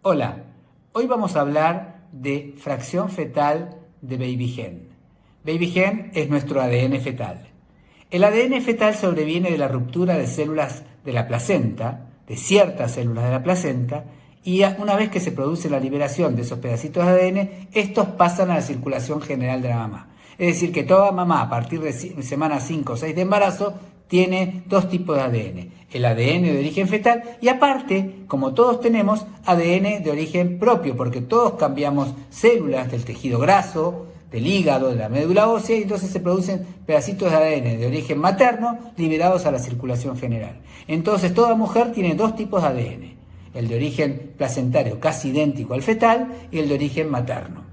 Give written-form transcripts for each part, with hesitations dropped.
Hola, hoy vamos a hablar de fracción fetal de baby gen. Baby gen es nuestro ADN fetal. El ADN fetal sobreviene de la ruptura de células de la placenta, de ciertas células de la placenta, y una vez que se produce la liberación de esos pedacitos de ADN, estos pasan a la circulación general de la mamá. Es decir, que toda mamá a partir de semana 5 o 6 de embarazo tiene dos tipos de ADN. El ADN de origen fetal y aparte, como todos tenemos, ADN de origen propio, porque todos cambiamos células del tejido graso, del hígado, de la médula ósea, y entonces se producen pedacitos de ADN de origen materno liberados a la circulación general. Entonces toda mujer tiene dos tipos de ADN, el de origen placentario casi idéntico al fetal y el de origen materno.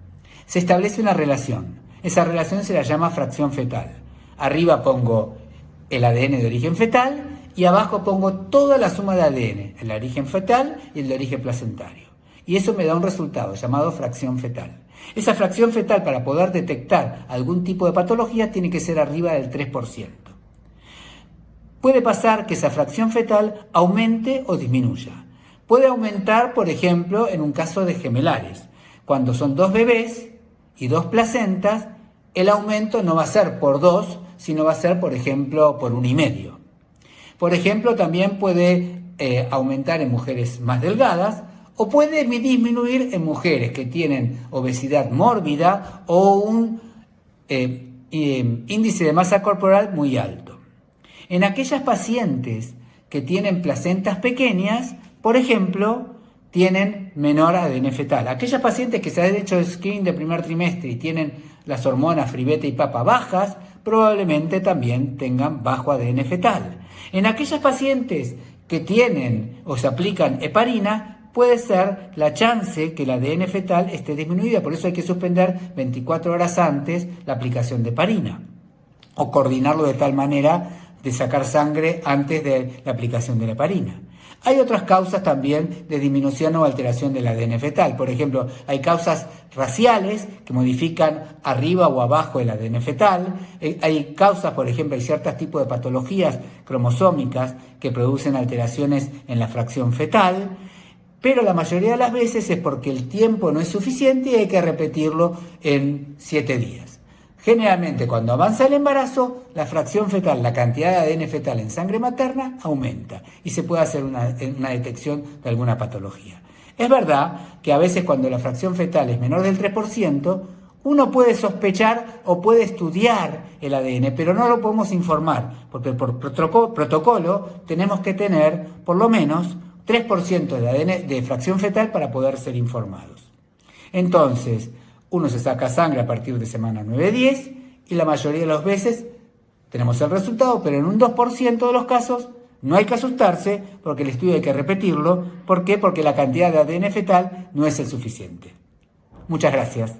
Se establece una relación, esa relación se la llama fracción fetal. Arriba pongo el ADN de origen fetal y abajo pongo toda la suma de ADN, el de origen fetal y el de origen placentario. Y eso me da un resultado llamado fracción fetal. Esa fracción fetal, para poder detectar algún tipo de patología, tiene que ser arriba del 3%. Puede pasar que esa fracción fetal aumente o disminuya. Puede aumentar, por ejemplo, en un caso de gemelares. Cuando son dos bebés y dos placentas, el aumento no va a ser por 2, sino va a ser, por ejemplo, por 1,5. Por ejemplo, también puede aumentar en mujeres más delgadas o puede disminuir en mujeres que tienen obesidad mórbida o un índice de masa corporal muy alto. En aquellas pacientes que tienen placentas pequeñas, por ejemplo, tienen menor ADN fetal. Aquellas pacientes que se han hecho screening de primer trimestre y tienen las hormonas Free Beta y Papa bajas, probablemente también tengan bajo ADN fetal. En aquellas pacientes que tienen o se aplican heparina, puede ser la chance que el ADN fetal esté disminuida, por eso hay que suspender 24 horas antes la aplicación de heparina o coordinarlo de tal manera de sacar sangre antes de la aplicación de la heparina. Hay otras causas también de disminución o alteración del ADN fetal. Por ejemplo, hay causas raciales que modifican arriba o abajo el ADN fetal. Hay causas, por ejemplo, hay ciertos tipos de patologías cromosómicas que producen alteraciones en la fracción fetal. Pero la mayoría de las veces es porque el tiempo no es suficiente y hay que repetirlo en 7 días. Generalmente, cuando avanza el embarazo, la fracción fetal, la cantidad de ADN fetal en sangre materna aumenta y se puede hacer una detección de alguna patología. Es verdad que a veces cuando la fracción fetal es menor del 3%, uno puede sospechar o puede estudiar el ADN, pero no lo podemos informar, porque por protocolo tenemos que tener por lo menos 3% de ADN de fracción fetal para poder ser informados. Entonces, uno se saca sangre a partir de semana 9-10 y la mayoría de las veces tenemos el resultado, pero en un 2% de los casos no hay que asustarse porque el estudio hay que repetirlo. ¿Por qué? Porque la cantidad de ADN fetal no es el suficiente. Muchas gracias.